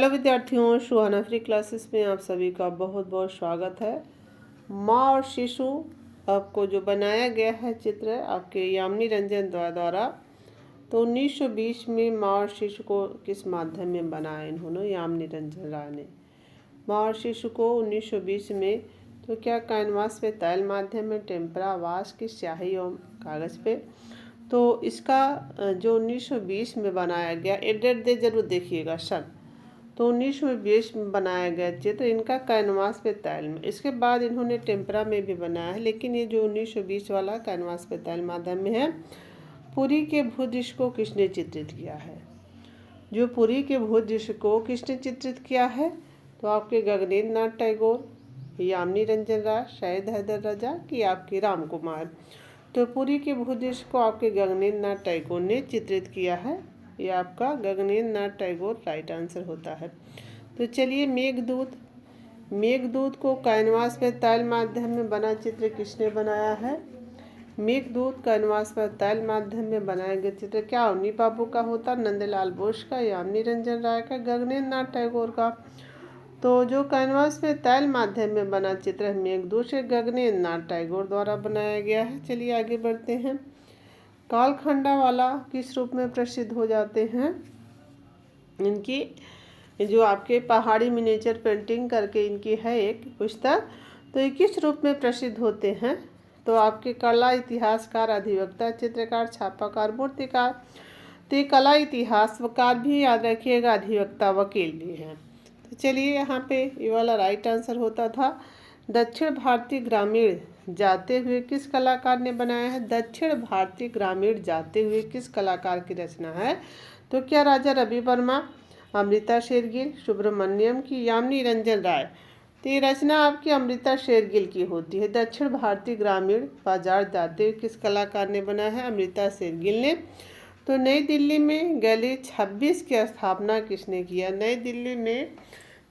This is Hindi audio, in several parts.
हेलो विद्यार्थियों, सुहाना फ्री क्लासेस में आप सभी का बहुत बहुत स्वागत है। माँ और शिशु आपको जो बनाया गया है चित्र आपके यामिनी रंजन द्वारा, तो 1920 में माँ और शिशु को किस माध्यम में बनाया इन्होंने, यामिनी रंजन राय ने। माँ और शिशु को 1920 में तो क्या कैनवास पे तैल माध्यम में, टेम्परा, वाश की स्याही एवं कागज़ पे। तो इसका जो 1920 में बनाया गया, एडेड दे जरूर देखिएगा सन। तो 1920 में बनाया गया चित्र इनका कैनवास पे तैल में। इसके बाद इन्होंने टेम्परा में भी बनाया है, लेकिन ये जो 1920 वाला कैनवास पे तैल माध्यम में है। पुरी के भूदृश्य को किसने चित्रित किया है? जो पुरी के भूदृश्य को किसने चित्रित किया है? तो आपके गगनेंद्र नाथ टैगोर, यामिनी रंजन राय, सैयद हैदर रजा की आपके राम कुमार। तो पुरी के भूदृश्य को आपके गगनेंद्र नाथ टैगोर ने चित्रित किया है। ये आपका गगनेंद्र नाथ टैगोर राइट आंसर होता है। तो चलिए, मेघदूत को कैनवास पर तैल माध्यम में बना चित्र किसने बनाया है? मेघदूत कैनवास पर तैल माध्यम में बनाया गया चित्र क्या अवनी बाबू का होता, नंदलाल बोस का, यामिनी रंजन राय का, गगनेंद्र नाथ टैगोर का। तो जो कैनवास में तैल माध्यम में बना चित्र है मेघदूत से गगनेंद्र नाथ टैगोर द्वारा बनाया गया है। चलिए आगे बढ़ते हैं। कालखंडा वाला किस रूप में प्रसिद्ध हो जाते हैं? इनकी जो आपके पहाड़ी मिनिएचर पेंटिंग करके इनकी है एक पुस्तक, तो ये किस रूप में प्रसिद्ध होते हैं? तो आपके कला इतिहासकार, अधिवक्ता, चित्रकार, छापाकार, मूर्तिकार। तो ये कला इतिहासकार भी याद रखिएगा, अधिवक्ता, वकील भी हैं। तो चलिए, यहाँ पे ये वाला राइट आंसर होता था। दक्षिण भारतीय ग्रामीण जाते हुए किस कलाकार ने बनाया है? दक्षिण भारतीय ग्रामीण जाते हुए किस कलाकार की रचना है? तो क्या राजा रवि वर्मा, अमृता शेरगिल, सुब्रमण्यम की, यामिनी रंजन राय। तो ये रचना आपकी अमृता शेरगिल की होती है। दक्षिण भारतीय ग्रामीण बाजार जाते हुए किस कलाकार ने बनाया है? अमृता शेरगिल ने। तो नई दिल्ली में गैलरी 26 की स्थापना किसने किया? नई दिल्ली में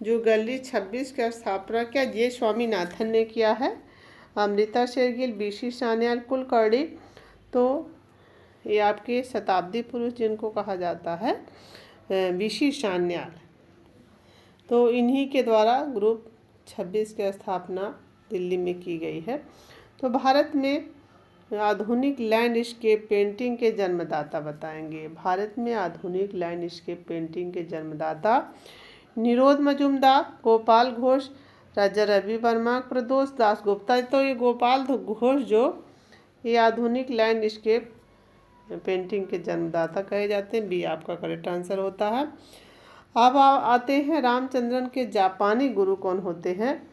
जो गैलरी 26 की स्थापना क्या जे स्वामीनाथन ने किया है? अमृता शेरगिल, बीसी सान्याल, कुलकर्णी। तो ये आपके शताब्दी पुरुष जिनको कहा जाता है बीसी सान्याल। तो इन्हीं के द्वारा ग्रुप 26 की स्थापना दिल्ली में की गई है। तो भारत में आधुनिक लैंडस्केप पेंटिंग के जन्मदाता बताएंगे। भारत में आधुनिक लैंडस्केप पेंटिंग के जन्मदाता निरोध मजुमदार, गोपाल घोष, राजा रवि वर्मा, प्रदोष दास गुप्ता। तो ये गोपाल घोष जो ये आधुनिक लैंडस्केप पेंटिंग के जन्मदाता कहे जाते हैं। बी आपका करेक्ट आंसर होता है। अब आते हैं रामचंद्रन के जापानी गुरु कौन होते हैं?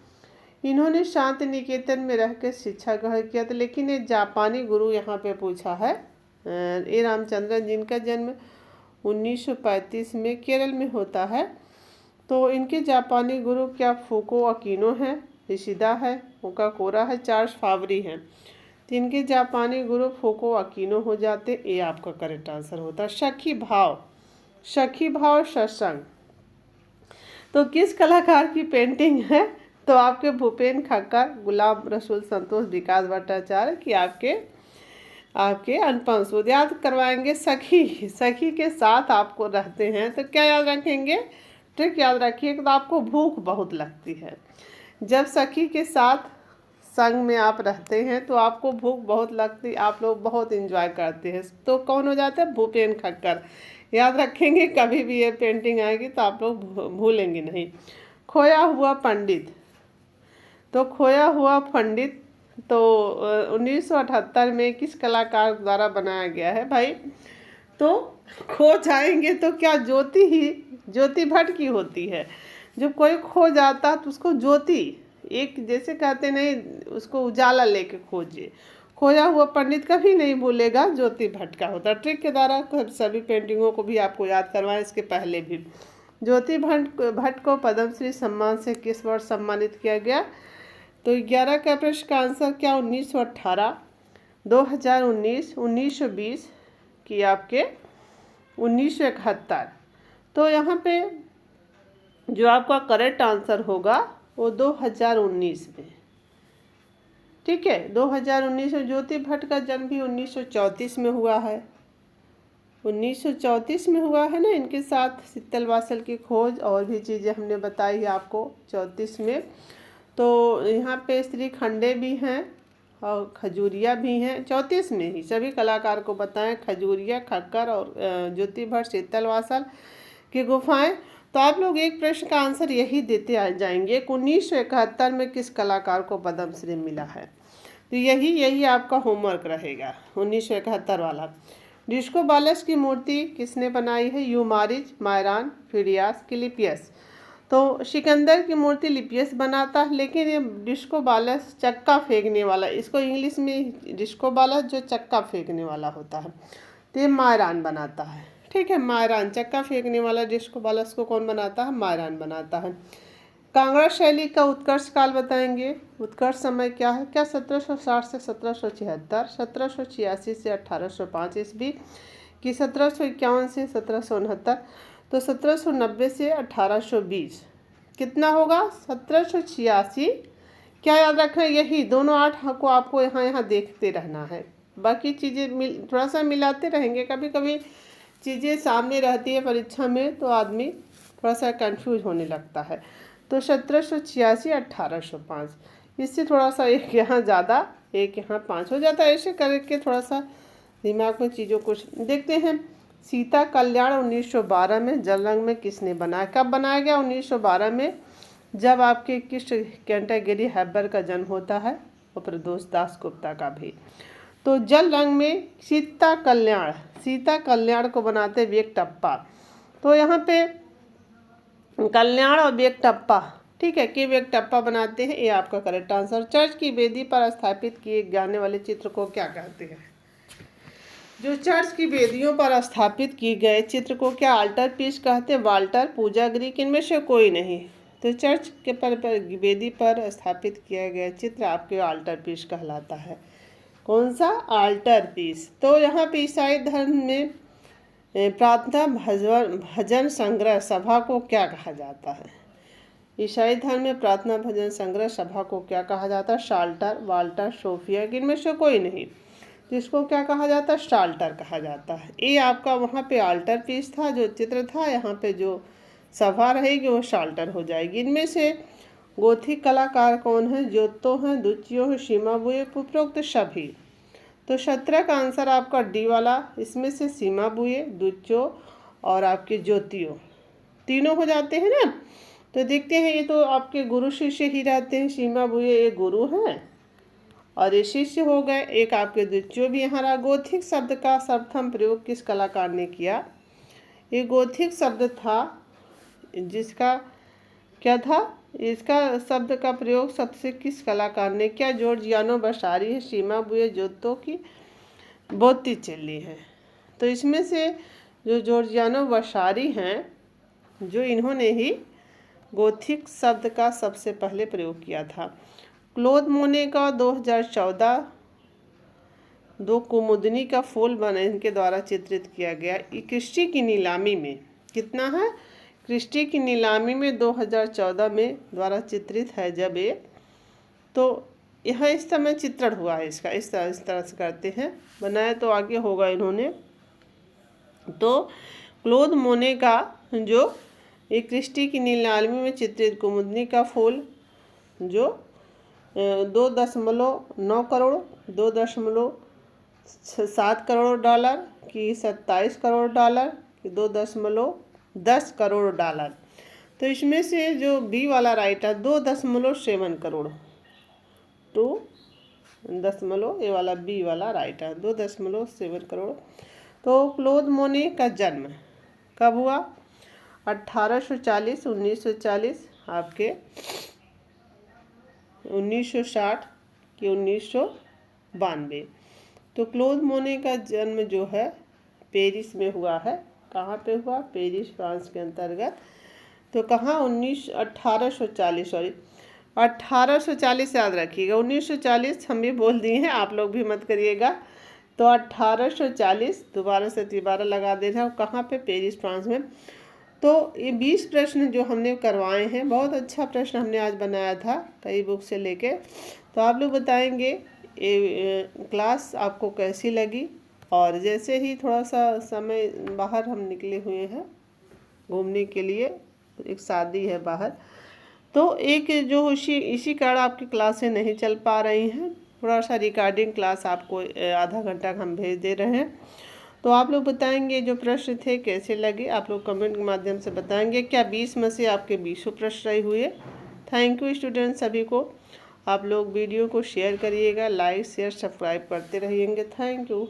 इन्होंने शांति निकेतन में रहकर शिक्षा ग्रहण किया था, लेकिन ये जापानी गुरु यहाँ पे पूछा है। ये रामचंद्रन जिनका जन्म 1935 में केरल में होता है। तो इनके जापानी गुरु क्या फूको अकीनो है, ऋषिदा है, ओकाकोरा है, चार्ल्स फावरी हैं। तो इनके जापानी गुरु फूको अकीनो हो जाते। ये आपका करेक्ट आंसर होता है। सखी भाव सत्संग तो किस कलाकार की पेंटिंग है? तो आपके भूपेन खक्कर, गुलाब रसूल, संतोष, विकास भट्टाचार्य की आपके अनुपम सूद। याद करवाएंगे सखी के साथ आपको रहते हैं तो क्या याद रखेंगे? ट्रिक याद रखिए। तो आपको भूख बहुत लगती है। जब सखी के साथ संग में आप रहते हैं तो आपको भूख बहुत लगती, आप लोग बहुत एंजॉय करते हैं। तो कौन हो जाता है? भूपेन खक्कर। याद रखेंगे, कभी भी ये पेंटिंग आएगी तो आप लोग भूलेंगे नहीं। खोया हुआ पंडित। तो खोया हुआ पंडित तो 1978 में किस कलाकार द्वारा बनाया गया है भाई? तो खो जाएंगे तो क्या ज्योति भट्ट की होती है। जब कोई खो जाता तो उसको ज्योति, एक जैसे कहते नहीं, उसको उजाला लेके खोजिए। खोया हुआ पंडित कभी नहीं भूलेगा, ज्योति भट्ट का होता है। ट्रिक के द्वारा सभी पेंटिंगों को भी आपको याद करवाएं। इसके पहले भी ज्योति भट्ट को पद्मश्री सम्मान से किस वर्ष सम्मानित किया गया? तो 11 का प्रश्न का आंसर क्या 1918, 2019, 1920 की आपके 1971। तो यहाँ पे जो आपका करेक्ट आंसर होगा वो 2019 में। ठीक है, 2019 में। ज्योति भट्ट का जन्म भी 1934 में हुआ है। 1934 में हुआ है ना इनके साथ शीतल वासल की खोज, और भी चीज़ें हमने बताई है आपको 34 में। तो यहाँ पे श्रीखंडे भी हैं और खजूरिया भी हैं 34 में ही, सभी कलाकार को बताएं, खजूरिया, खक्कर और ज्योति भट्ट, शीतल वासल की गुफाएं। तो आप लोग एक प्रश्न का आंसर यही देते आ जाएंगे, 1971 में किस कलाकार को पद्मश्री मिला है। तो यही आपका होमवर्क रहेगा 1971 वाला। डिस्को बालस की मूर्ति किसने बनाई है, यूमारिज, मायरान, फिडियास, क्लिपियस। तो सिकंदर की मूर्ति लिपियस बनाता है, लेकिन ये डिस्को बालस चक्का फेंकने वाला, इसको इंग्लिश में डिस्को बालस जो चक्का फेंकने वाला होता है, तो ये मायरान बनाता है। ठीक है, मायरान चक्का फेंकने वाला डिस्को बालस को कौन बनाता है, मायरान बनाता है। कांगड़ा शैली का उत्कर्ष काल बताएंगे, उत्कर्ष समय क्या है, क्या 1760 से 1776, 1786 से 1805 ईस्वी, कि 1751 से 1769, तो 1790 से 1820। कितना होगा, 1786। क्या याद रखना, यही दोनों 8 को आपको यहाँ देखते रहना है, बाकी चीज़ें थोड़ा सा मिलाते रहेंगे। कभी कभी चीज़ें सामने रहती है परीक्षा में तो आदमी थोड़ा सा कंफ्यूज होने लगता है। तो 1786, 1805, इससे थोड़ा सा एक यहाँ ज़्यादा एक यहाँ 5 हो जाता है, ऐसे करके थोड़ा सा दिमाग में चीज़ों को देखते हैं। सीता कल्याण 1912 में जल रंग में किसने बनाया, कब बनाया गया, 1912 में, जब आपके किस कैंटेगरी हैबर का जन्म होता है और प्रदोष दास गुप्ता का भी। तो जल रंग में सीता कल्याण को बनाते वेंकटप्पा। तो यहाँ पे कल्याण और वेंकटप्पा, ठीक है, कि वेंकटप्पा बनाते हैं, ये आपका करेक्ट आंसर। चर्च की वेदी पर स्थापित किए जाने वाले चित्र को क्या कहते हैं, जो चर्च की वेदियों पर स्थापित किए गए चित्र को क्या अल्टर पीस कहते हैं, वाल्टर, पूजा ग्रीक, इनमें से कोई नहीं। तो चर्च के वेदी पर स्थापित किया गया चित्र आपके अल्टर पीस कहलाता है। कौन सा, अल्टर पीस। तो यहाँ पे ईसाई धर्म में प्रार्थना भजन संग्रह सभा को क्या कहा जाता है, ईसाई धर्म में प्रार्थना भजन संग्रह सभा को क्या कहा जाता है, शाल्टर, वाल्टर, सोफिया, इनमें से कोई नहीं, जिसको क्या कहा जाता है, शाल्टर कहा जाता है। ये आपका वहाँ पे अल्टर पीस था, जो चित्र था, यहाँ पे जो सभा रहेगी वो शाल्टर हो जाएगी। इनमें से गोथिक कलाकार कौन है, जोतो हैं, दुचियो है, सीमाबुए, उपरोक्त सभी। तो 17 का आंसर आपका डी वाला, इसमें से सीमाबुए, दुचो और आपके ज्योतियो तीनों हो जाते हैं ना। तो देखते हैं, ये तो आपके गुरु शिष्य ही रहते हैं, सीमाबुए एक गुरु हैं और ये शिष्य हो गए, एक आपके दुचो भी यहाँ रहा। गोथिक शब्द का सर्वप्रथम प्रयोग किस कलाकार ने किया, ये गोथिक शब्द था जिसका क्या था, इसका शब्द का प्रयोग सबसे किस कलाकार ने किया, जॉर्जियानो वासारी है, सीमाबुए जोतो की बोत्तिचेल्ली है। तो इसमें से जो जॉर्जियानो वासारी हैं, जो इन्होंने ही गोथिक शब्द का सबसे पहले प्रयोग किया था। क्लोद मोने का 2014 दो कुमुदनी का फूल बने इनके द्वारा चित्रित किया गया, क्रिस्टी की नीलामी में कितना है, क्रिस्टी की नीलामी में 2014 में द्वारा चित्रित है जब ये, तो यहाँ इस समय चित्रण हुआ है इसका, इस तरह से करते हैं, बनाया तो आगे होगा इन्होंने। तो क्लोद मोने का जो एक क्रिस्टी की नीलामी में चित्रित कुमुदनी का फूल जो 2.9 करोड़, 2.7 करोड़ डॉलर की 27 करोड़ डॉलर की 2.10 करोड़ डॉलर। तो इसमें से जो बी वाला राइट है 2.7 करोड़, 2 ये वाला बी वाला राइट है 2.7 करोड़। तो क्लोद मोने का जन्म कब हुआ, 1840, 1940, आपके 1960 कि 1992। तो क्लोद मोने का जन्म जो है पेरिस में हुआ है, कहाँ पे हुआ, पेरिस फ्रांस के अंतर्गत। तो कहाँ, 1840 याद रखिएगा, 1940 हम भी बोल दिए हैं, आप लोग भी मत करिएगा। तो 1840 दोबारा से तिबारा लगा देना, कहाँ पे, पेरिस फ्रांस में। तो ये 20 प्रश्न जो हमने करवाए हैं, बहुत अच्छा प्रश्न हमने आज बनाया था कई बुक से लेके। तो आप लोग बताएंगे ये क्लास आपको कैसी लगी। और जैसे ही थोड़ा सा समय बाहर हम निकले हुए हैं घूमने के लिए, एक शादी है बाहर, तो एक जो इसी कारण आपकी क्लासें नहीं चल पा रही हैं। थोड़ा सा रिकॉर्डिंग क्लास आपको आधा घंटा हम भेज दे रहे हैं। तो आप लोग बताएंगे जो प्रश्न थे कैसे लगे, आप लोग कमेंट के माध्यम से बताएंगे। क्या 20 में से आपके 20 प्रश्न सही हुए? थैंक यू स्टूडेंट सभी को। आप लोग वीडियो को शेयर करिएगा, लाइक शेयर सब्सक्राइब करते रहिएंगे। Thank you.